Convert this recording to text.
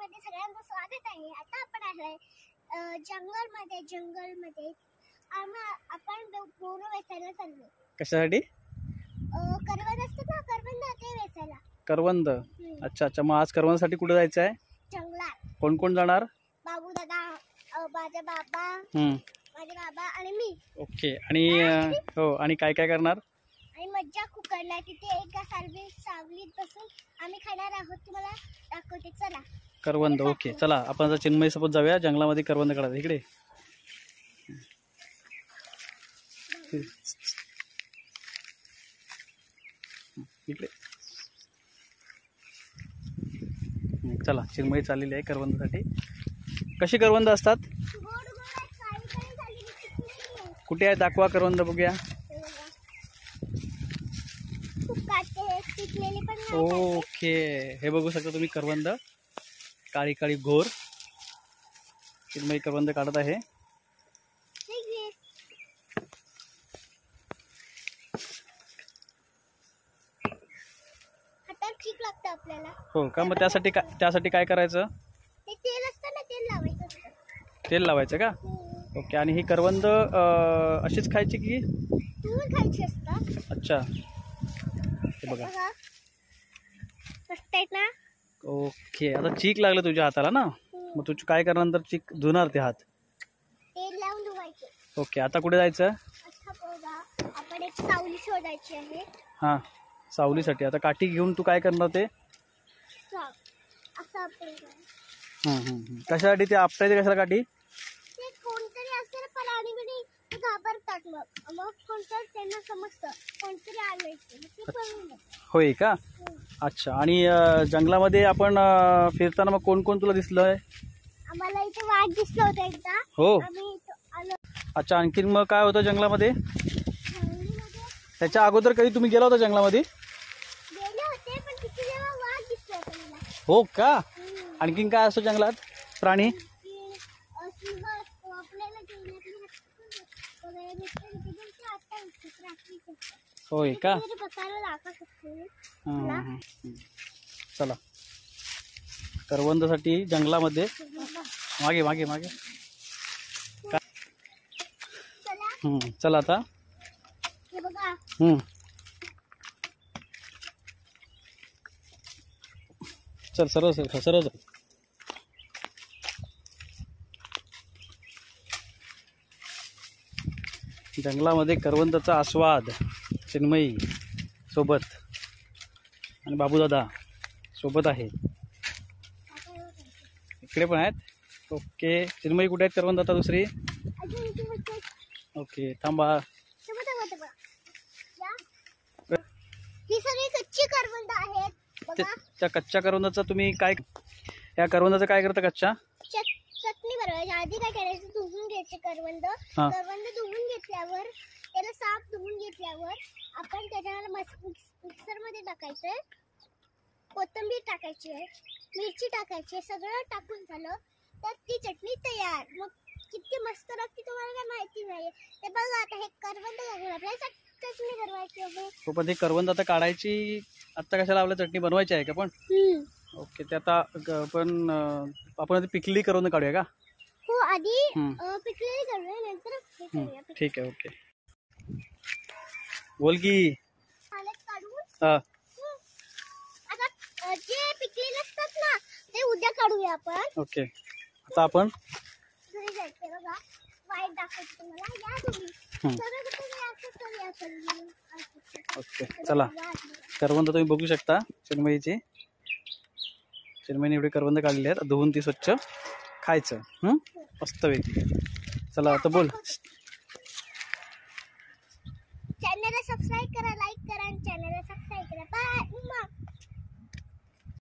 मध्ये सगळ्यांचं स्वागत आहे. आता आपण आहे जंगलमध्ये आपण बोर वेचायला चाललो. कशासाठी? करवंद असतात ना, करवंद ते वेचायला. करवंद? अच्छा अच्छा. मग आज करवंदासाठी कुठे जायचं आहे? जंगलात. कोण कोण जाणार? बाबू दादा, माझे बाबा आणि मी. ओके. आणि हो, आणि काय काय करणार? आणि मज्जा खूप करणार तिथे. एका सावलीत बसून आम्ही खाणार आहोत. तुम्हाला दाखवते, चला. करवंद. ओके, चला आपण आता चिन्मय सोबत जाऊया जंगलामध्ये करवंद काढायला. इकडे इकडे चला. चिन्मय चाललेली आहे करवंदासाठी. कशी करवंद असतात? कुठे आहे? दाखवा करवंद बघूया. ओके, हे बघू शकता तुम्ही करवंद. काळी काळी घोर चिन्मय करवंद काढत आहे. चीक लागतं आपल्याला. हो का? मग त्यासाठी काय करायचं? ते तेल असतं ना, तेल लावायचं. तेल लावायचं का? ओके. आणि ही करवंद अशीच खायची की तूर खायची असतात? अच्छा, हे बघा. मस्त आहेत ना? ओके. आता चीक लागलं तुझ्या हाताला ना, मग तू काय करणार? नंतर चीक धुणार ते हात? तेल लावून धुवायचे. ओके. आता कुठे जायचं? अच्छा बघा, आपण एक सावली शोधायची आहे. हां, सावलीसाठी. आता काठी घेऊन तू काय करणार ते? असं आपण कशासाठी ते आपटायचे? कशाला काठी? ते कोणतरी असेल प्राणी बिणी घाबरतात. मग कोणतरी त्यांना समजतं कोणतरी आलंय ते पळून जातात. होय का? अच्छा. आणि जंगलामध्ये आपण फिरताना मग कोण कोण तुला दिसलंय? आम्हाला इथे वाघ दिसला होता एकदा. हो. आम्ही आलो. अच्छा. आणखीन मग काय होतं जंगलामध्ये? त्याच्या अगोदर कधी तुम्ही गेला होता जंगलामध्ये? गेले होते, पण तिथे जेव्हा वाघ दिसला होता मला. हो का? आणखीन काय असतो जंगलात प्राणी? सिंह असतो आपल्याला होय का? चला, करवंदासाठी जंगलामध्ये. मागे मागे मागे. चला आता. चल, सरळ सरळ सरळ. जंगलामध्ये करवंदाचा आस्वाद चिन्मयी सोबत आणि बाबूदादा सोबत आहे. इकडे पण आहेत. ओके. चिन्मयी कुठे आहेत करवंद आता दुसरी? ओके, थांबा. ही सगळी कच्ची करवंद आहेत. त्या कच्च्या करवंदाचा तुम्ही काय, या करवंदाचं काय करता? कच्च्या चटणी बनवायची. आधी काय करायचं, धुवून घ्यायचे करवंद. धुवून घेतल्यावर त्याला साफ धुवून घेतल्यावर आपण त्याच्याला मिक्सर मध्ये टाकायचं. कोथिंबीर टाकायची आहे, मिरची टाकायची आहे. सगळं टाकून झालं तर ती चटणी तयार. मग किती मस्त लागते तुम्हाला काय माहिती नाही. ते बघा, आता हे करवंद घालून आपल्याला चटणी बनवायची आहे. हो, पण ते करवंद आता काढायची. आता कशाला आपल्याला चटणी बनवायची आहे का? पण ओके. ते आता आपण आधी पिकलेली करवंद काढूया का? हो, आधी पिकलेली करूया, नंतर ठीक आहे. ओके, बोल की. आता जे पिकलेले असतात ना, ते उद्या काढूया आपण. ओके. आता आपण घरी जायचं. बघा, वाईट दाखवते तुम्हाला. या तुम्ही. ओके, चला. करवंद तुम्ही बघू शकता चिन्मयीची. चिन्मयीने एवढे करवंद काढलेले आहेत. धुवून ती स्वच्छ खायचं. मस्त पैकी. चला आता बोल. चॅनलला सबस्क्राईब करा, लाईक करा आणि चॅनलला सबस्क्राईब करा. बाय.